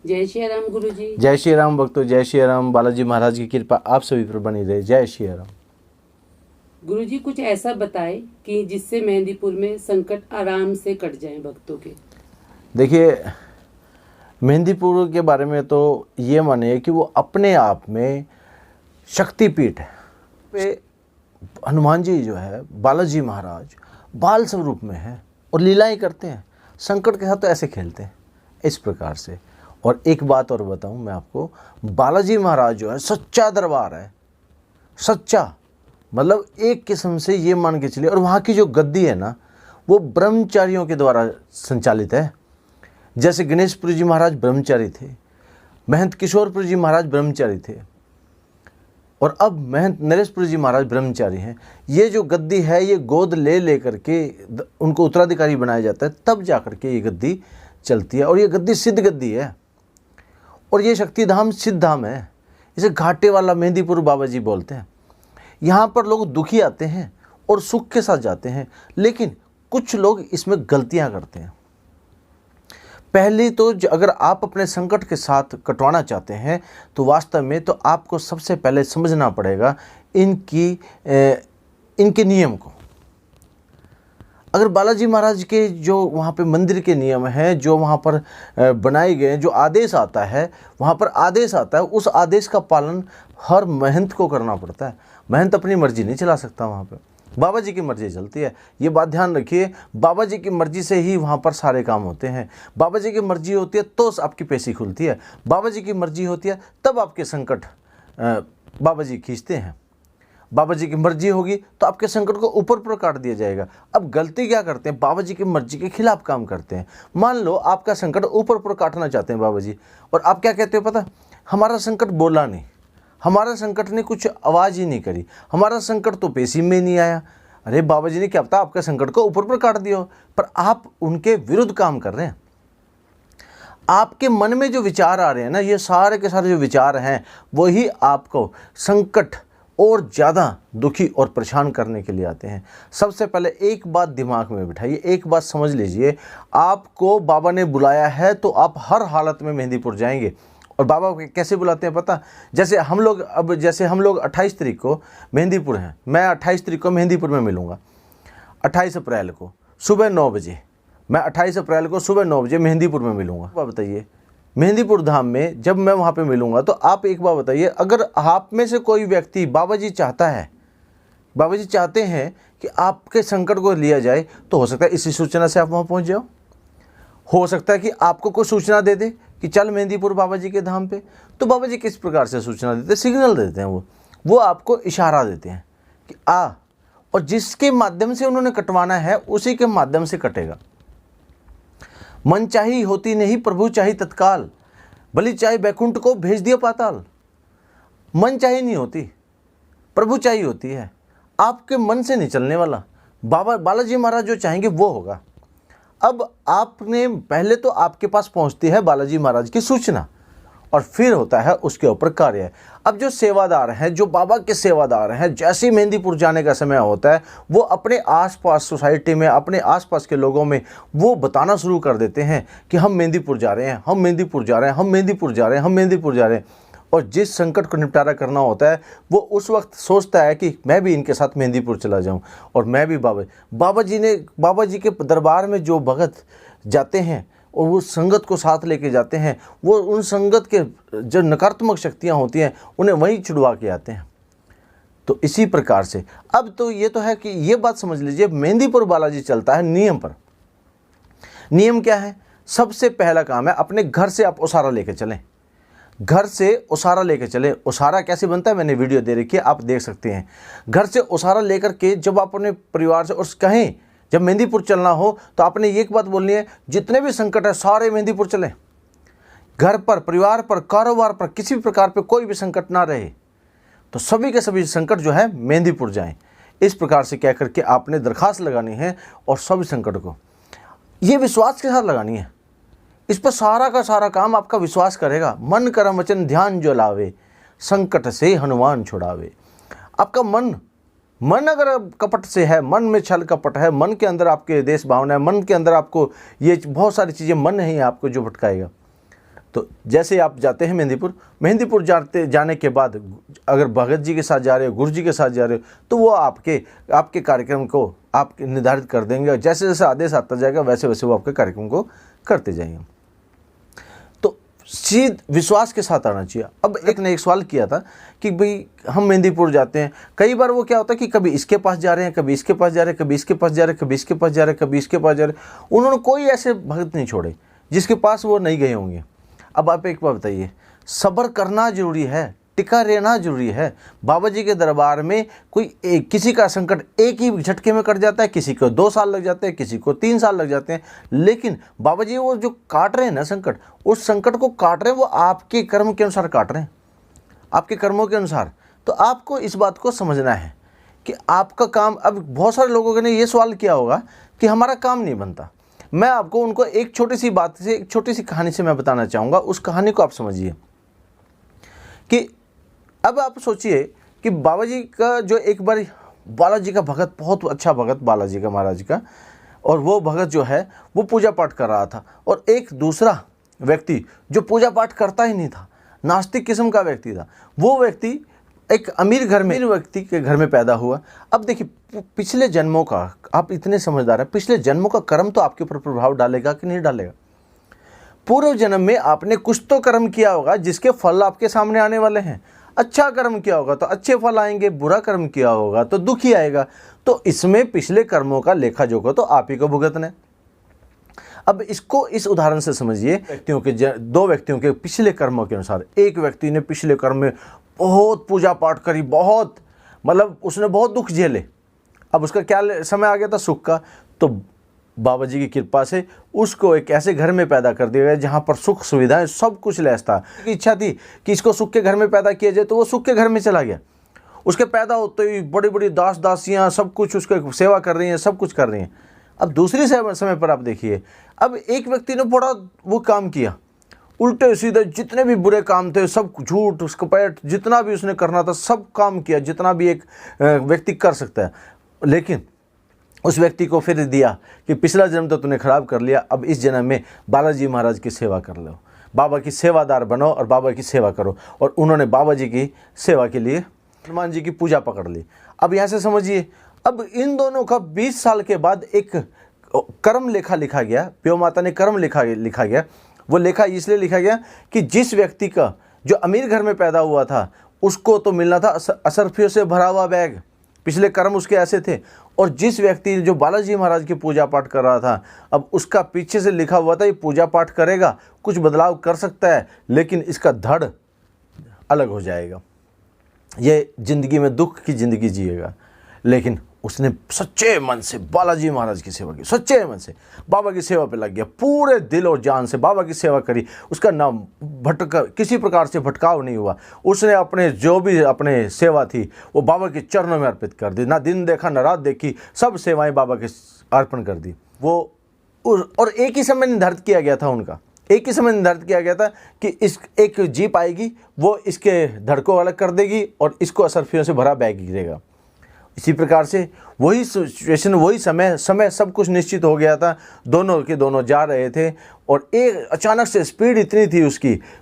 जय श्री राम गुरु जी। जय श्री राम भक्तों, जय श्री राम। बालाजी महाराज की कृपा आप सभी पर बनी रहे। जय श्री राम। गुरु जी कुछ ऐसा बताए कि जिससे मेहंदीपुर में संकट आराम से कट जाए भक्तों के। देखिए, मेहंदीपुर के बारे में तो ये मानिए कि वो अपने आप में शक्तिपीठ है। पे हनुमान जी जो है, बालाजी महाराज बाल स्वरूप में है और लीलाएं करते हैं। संकट के साथ तो ऐसे खेलते हैं इस प्रकार से। और एक बात और बताऊं मैं आपको, बालाजी महाराज जो है सच्चा दरबार है। सच्चा मतलब एक किस्म से ये मान के चलिए। और वहाँ की जो गद्दी है ना, वो ब्रह्मचारियों के द्वारा संचालित है। जैसे गणेशपुरी जी महाराज ब्रह्मचारी थे, महंत किशोरपुरी जी महाराज ब्रह्मचारी थे, और अब महंत नरेशपुरी जी महाराज ब्रह्मचारी हैं। ये जो गद्दी है, ये गोद ले करके उनको उत्तराधिकारी बनाया जाता है, तब जा कर के ये गद्दी चलती है। और ये गद्दी सिद्ध गद्दी है, और ये शक्तिधाम सिद्ध धाम है। इसे घाटे वाला मेहंदीपुर बाबा जी बोलते हैं। यहाँ पर लोग दुखी आते हैं और सुख के साथ जाते हैं, लेकिन कुछ लोग इसमें गलतियाँ करते हैं। पहली तो अगर आप अपने संकट के साथ कटवाना चाहते हैं तो वास्तव में तो आपको सबसे पहले समझना पड़ेगा इनके नियम को। अगर बालाजी महाराज के जो वहाँ पे मंदिर के नियम हैं, जो वहाँ पर बनाए गए, जो आदेश आता है, वहाँ पर आदेश आता है, उस आदेश का पालन हर महंत को करना पड़ता है। महंत अपनी मर्जी नहीं चला सकता वहाँ पे, बाबा जी की मर्जी चलती है। ये बात ध्यान रखिए, बाबा जी की मर्जी से ही वहाँ पर सारे काम होते हैं। बाबा जी की मर्जी होती है तो आपकी पेशी खुलती है। बाबा जी की मर्जी होती है तब आपके संकट बाबा जी खींचते हैं। बाबा जी की मर्जी होगी तो आपके संकट को ऊपर पर काट दिया जाएगा। अब गलती क्या करते हैं, बाबा जी की मर्जी के खिलाफ काम करते हैं। मान लो आपका संकट ऊपर पर काटना चाहते हैं बाबा जी, और आप क्या कहते हो पता, हमारा संकट बोला नहीं, हमारा संकट ने कुछ आवाज़ ही नहीं करी, हमारा संकट तो पेशी में नहीं आया। अरे बाबा जी ने क्या पता आपके संकट को ऊपर पर काट दिया हो, पर आप उनके विरुद्ध काम कर रहे हैं। आपके मन में जो विचार आ रहे हैं ना, ये सारे के सारे जो विचार हैं, वही आपको संकट और ज़्यादा दुखी और परेशान करने के लिए आते हैं। सबसे पहले एक बात दिमाग में बिठाइए, एक बात समझ लीजिए, आपको बाबा ने बुलाया है तो आप हर हालत में मेहंदीपुर जाएंगे। और बाबा कैसे बुलाते हैं पता, जैसे हम लोग 28 तारीख को मेहंदीपुर हैं, मैं 28 तारीख को मेहंदीपुर में मिलूँगा। 28 अप्रैल को सुबह 9 बजे, मैं 28 अप्रैल को सुबह 9 बजे मेहंदीपुर में मिलूँगा। आप बताइए, मेहंदीपुर धाम में जब मैं वहाँ पे मिलूँगा तो आप एक बात बताइए, अगर आप में से कोई व्यक्ति, बाबा जी चाहते हैं कि आपके संकट को लिया जाए, तो हो सकता है इसी सूचना से आप वहाँ पहुँच जाओ। हो सकता है कि आपको कोई सूचना दे दे कि चल मेहंदीपुर बाबा जी के धाम पे। तो बाबा जी किस प्रकार से सूचना देते हैं, सिग्नल देते हैं। वो आपको इशारा देते हैं कि आ, और जिसके माध्यम से उन्होंने कटवाना है उसी के माध्यम से कटेगा। मन चाही होती नहीं प्रभु चाही तत्काल, बलि चाहे बैकुंठ को भेज दिया पाताल। मन चाही नहीं होती, प्रभु चाही होती है। आपके मन से नहीं चलने वाला, बालाजी महाराज जो चाहेंगे वो होगा। अब आपने पहले तो आपके पास पहुंचती है बालाजी महाराज की सूचना, और फिर होता है उसके ऊपर कार्य। अब जो सेवादार हैं, जो बाबा के सेवादार हैं, जैसे ही मेहंदीपुर जाने का समय होता है, वो अपने आसपास सोसाइटी में, अपने आसपास के लोगों में वो बताना शुरू कर देते हैं कि हम मेहंदीपुर जा रहे हैं, हम मेहंदीपुर जा रहे हैं, हम मेहंदीपुर जा रहे हैं, हम मेहंदीपुर जा रहे हैं। और जिस संकट को निपटारा करना होता है, वो उस वक्त सोचता है कि मैं भी इनके साथ मेहंदीपुर चला जाऊं, और मैं भी बाबा जी के दरबार में जो भगत जाते हैं और वो संगत को साथ लेके जाते हैं, वो उन संगत के जो नकारात्मक शक्तियां होती हैं उन्हें वहीं छुड़वा के आते हैं। तो इसी प्रकार से अब तो ये तो है कि ये बात समझ लीजिए, मेहंदीपुर बालाजी चलता है नियम पर। नियम क्या है, सबसे पहला काम है अपने घर से आप उसारा लेके चलें। घर से उसारा लेके चले। उसारा कैसे बनता है, मैंने वीडियो दे रखी है, आप देख सकते हैं। घर से उसारा लेकर के जब आप अपने परिवार से, और कहें जब मेहंदीपुर चलना हो तो आपने एक बात बोलनी है, जितने भी संकट है सारे मेहंदीपुर चलें। घर पर, परिवार पर, कारोबार पर किसी भी प्रकार पे कोई भी संकट ना रहे, तो सभी के सभी संकट जो है मेहंदीपुर जाएं। इस प्रकार से कह करके आपने दरखास्त लगानी है, और सभी संकट को ये विश्वास के साथ लगानी है। इस पर सारा का सारा काम आपका विश्वास करेगा। मन कर्म वचन ध्यान जो लावे, संकट से हनुमान छुड़ावे। आपका मन अगर कपट से है, मन में छल कपट है, मन के अंदर आपके देश भावना है, मन के अंदर आपको ये बहुत सारी चीज़ें मन है आपको जो भटकाएगा, तो जैसे आप जाते हैं मेहंदीपुर जाने के बाद अगर भगत जी के साथ जा रहे हो, गुरु जी के साथ जा रहे हो, तो वो आपके कार्यक्रम को आप निर्धारित कर देंगे और जैसे जैसे आदेश आता जाएगा वैसे वैसे वो आपके कार्यक्रम को करते जाएंगे। तो सीध विश्वास के साथ आना चाहिए। अब एक ने एक सवाल किया था कि भाई हम मेहंदीपुर जाते हैं, कई बार वो क्या होता है कि कभी इसके पास जा रहे हैं, कभी इसके पास जा रहे हैं, कभी इसके पास जा रहे हैं, कभी इसके पास जा रहे हैं, कभी इसके पास जा रहे हैं। उन्होंने कोई ऐसे भगत नहीं छोड़े जिसके पास वो नहीं गए होंगे। अब आप एक बात बताइए, सब्र करना जरूरी है, टिका रहना जरूरी है। बाबा जी के दरबार में किसी का संकट एक ही झटके में कट जाता है, किसी को 2 साल लग जाते हैं, किसी को 3 साल लग जाते हैं, लेकिन बाबा जी वो जो काट रहे हैं ना संकट, उस संकट को काट रहे हैं वो आपके कर्म के अनुसार काट रहे हैं, आपके कर्मों के अनुसार। तो आपको इस बात को समझना है कि आपका काम, अब बहुत सारे लोगों ने ये सवाल किया होगा कि हमारा काम नहीं बनता। मैं आपको उनको एक छोटी सी बात से, एक छोटी सी कहानी से मैं बताना चाहूँगा। उस कहानी को आप समझिए कि अब आप सोचिए कि बाबा जी का जो एक बार बालाजी का भगत, बहुत अच्छा भगत बालाजी का महाराज का, और वो भगत जो है वो पूजा पाठ कर रहा था, और एक दूसरा व्यक्ति जो पूजा पाठ करता ही नहीं था, नास्तिक किस्म का व्यक्ति था, वो व्यक्ति एक अमीर व्यक्ति के घर में पैदा हुआ। अब देखिए पिछले जन्मों का, आप इतने समझदार हैं, पिछले जन्मों का कर्म तो आपके ऊपर प्रभाव डालेगा कि नहीं डालेगा। पूर्व जन्म में आपने कुछ तो कर्म किया होगा जिसके फल आपके सामने आने वाले हैं। अच्छा कर्म किया होगा तो अच्छे फल आएंगे, बुरा कर्म किया होगा तो दुख ही आएगा। तो इसमें पिछले कर्मों का लेखा जोखा तो आप ही को भुगतना है। अब इसको इस उदाहरण से समझिए, दो व्यक्तियों के पिछले कर्मों के अनुसार, एक व्यक्ति ने पिछले कर्म में बहुत पूजा पाठ करी, बहुत मतलब उसने बहुत दुख झेले, अब उसका क्या समय आ गया था सुख का। तो बाबा जी की कृपा से उसको एक ऐसे घर में पैदा कर दिया गया जहाँ पर सुख सुविधाएं सब कुछ लैस था। इच्छा थी कि इसको सुख के घर में पैदा किया जाए, तो वो सुख के घर में चला गया। उसके पैदा होते ही बड़ी बड़ी दास दासियाँ सब कुछ उसके सेवा कर रही हैं, सब कुछ कर रही हैं। अब दूसरी समय पर आप देखिए, अब एक व्यक्ति ने बड़ा वो काम किया, उल्टे सीधे जितने भी बुरे काम थे सब, झूठ कपट जितना भी उसने करना था सब काम किया, जितना भी एक व्यक्ति कर सकता है। लेकिन उस व्यक्ति को फिर दिया कि पिछला जन्म तो तूने खराब कर लिया, अब इस जन्म में बालाजी महाराज की सेवा कर लो, बाबा की सेवादार बनो और बाबा की सेवा करो। और उन्होंने बाबा जी की सेवा के लिए हनुमान जी की पूजा पकड़ ली। अब यहाँ से समझिए, अब इन दोनों का 20 साल के बाद एक कर्म लेखा लिखा गया, प्यो माता ने कर्म लिखा गया। वो लेखा इसलिए लिखा गया कि जिस व्यक्ति का जो अमीर घर में पैदा हुआ था उसको तो मिलना था असरफियों से भरा हुआ बैग, पिछले कर्म उसके ऐसे थे। और जिस व्यक्ति जो बालाजी महाराज की पूजा पाठ कर रहा था, अब उसका पीछे से लिखा हुआ था ये पूजा पाठ करेगा, कुछ बदलाव कर सकता है, लेकिन इसका धड़ अलग हो जाएगा, ये जिंदगी में दुख की ज़िंदगी जिएगा। लेकिन उसने सच्चे मन से बालाजी महाराज की सेवा की, सच्चे मन से बाबा की सेवा पे लग गया, पूरे दिल और जान से बाबा की सेवा करी। उसका नाम किसी प्रकार से भटकाव नहीं हुआ। उसने अपने जो भी अपने सेवा थी वो बाबा के चरणों में अर्पित कर दी, ना दिन देखा ना रात देखी, सब सेवाएं बाबा के अर्पण कर दी। वो और एक ही समय निर्धारित किया गया था उनका, एक ही समय निर्धारित किया गया था कि इस एक जीप आएगी वो इसके धड़ को अलग कर देगी और इसको असरफियों से भरा बैग गिरेगा। इसी प्रकार से वही सिचुएशन, वही समय सब कुछ निश्चित हो गया था। दोनों के दोनों जा रहे थे और एक अचानक से स्पीड इतनी थी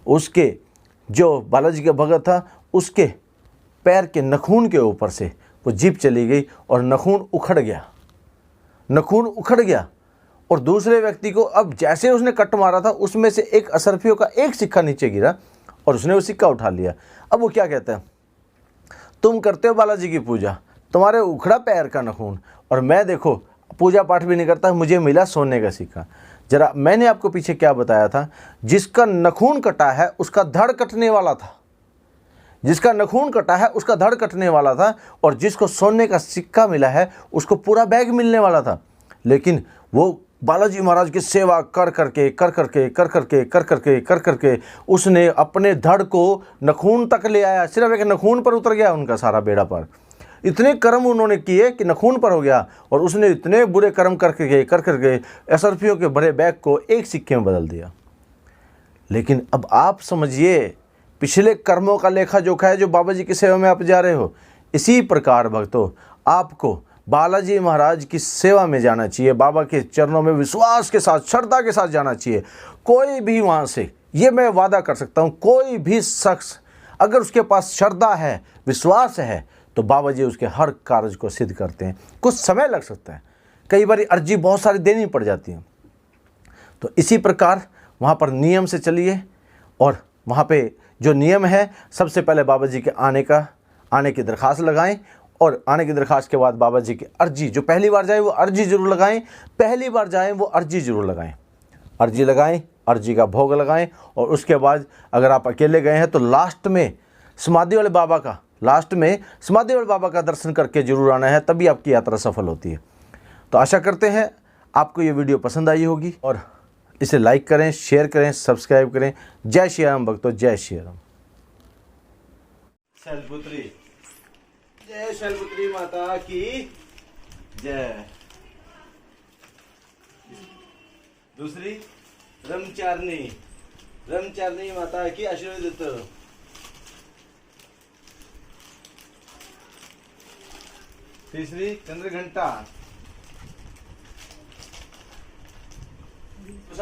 उसके जो बालाजी का भगत था उसके पैर के नखून के ऊपर से वो जीप चली गई और नखून उखड़ गया। और दूसरे व्यक्ति को अब जैसे उसने कट मारा था उसमें से एक असरफियों का एक सिक्का नीचे गिरा और उसने वो सिक्का उठा लिया। अब वो क्या कहता है, तुम करते हो बालाजी की पूजा, तुम्हारे उखड़ा पैर का नखून, और मैं देखो पूजा पाठ भी नहीं करता, मुझे मिला सोने का सिक्का। जरा मैंने आपको पीछे क्या बताया था, जिसका नखून कटा है उसका धड़ कटने वाला था, जिसका नखून कटा है उसका धड़ कटने वाला था, और जिसको सोने का सिक्का मिला है उसको पूरा बैग मिलने वाला था। लेकिन वो बालाजी महाराज की सेवा कर करके उसने अपने धड़ को नखून तक ले आया, सिर्फ एक नखून पर उतर गया उनका सारा बेड़ा पर। इतने कर्म उन्होंने किए कि नखून पर हो गया, और उसने इतने बुरे कर्म करके असरफियों के भरे बैग को एक सिक्के में बदल दिया। लेकिन अब आप समझिए, पिछले कर्मों का लेखा जोखा है जो बाबा जी की सेवा में आप जा रहे हो। इसी प्रकार भक्तों, आपको बालाजी महाराज की सेवा में जाना चाहिए, बाबा के चरणों में विश्वास के साथ, श्रद्धा के साथ जाना चाहिए। कोई भी वहाँ से ये मैं वादा कर सकता हूँ, कोई भी शख्स अगर उसके पास श्रद्धा है, विश्वास है, तो बाबा जी उसके हर कार्य को सिद्ध करते हैं। कुछ समय लग सकता है, कई बार अर्जी बहुत सारी देनी पड़ जाती है। तो इसी प्रकार वहाँ पर नियम से चलिए, और वहाँ पे जो नियम है, सबसे पहले बाबा जी के आने की दरख्वास्त लगाएं, और आने की दरख्वास्त के बाद बाबा जी की अर्जी, जो पहली बार जाए वो अर्जी ज़रूर लगाएं, पहली बार जाएं वो अर्जी ज़रूर लगाएं, अर्जी लगाएं, अर्जी का भोग लगाएं। और उसके बाद अगर आप अकेले गए हैं तो लास्ट में समाधि वाले बाबा का दर्शन करके जरूर आना है, तभी आपकी यात्रा सफल होती है। तो आशा करते हैं आपको ये वीडियो पसंद आई होगी, और इसे लाइक करें, शेयर करें, सब्सक्राइब करें। जय श्री राम भक्तों, जय श्री राम। शैलपुत्री, जय शैलपुत्री माता की जय। दूसरी ब्रह्मचारिणी माता की आशीर्वाद। तीसरी चंद्रघंटा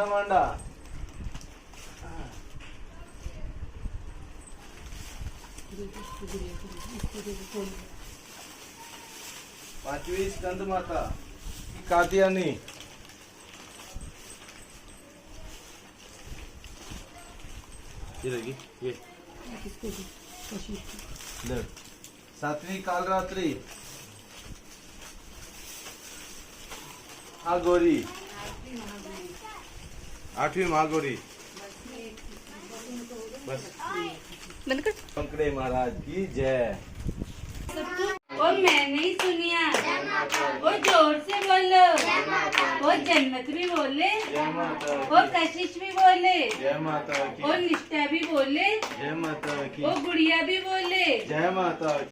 मांडा। पांचवी स्कंद माता कात्यायनी। ये लगी ये। सातवीं कालरात्रि महागौरी। आठवीं महागौरी। बस बंद कर। शंकरे महाराज की जय। वो मैंने ही सुनिया, वो जोर से बोलो, वो जन्नत भी बोले, वो कशिश भी बोले, वो निष्ठा भी बोले, वो गुड़िया भी बोले। जय माता की।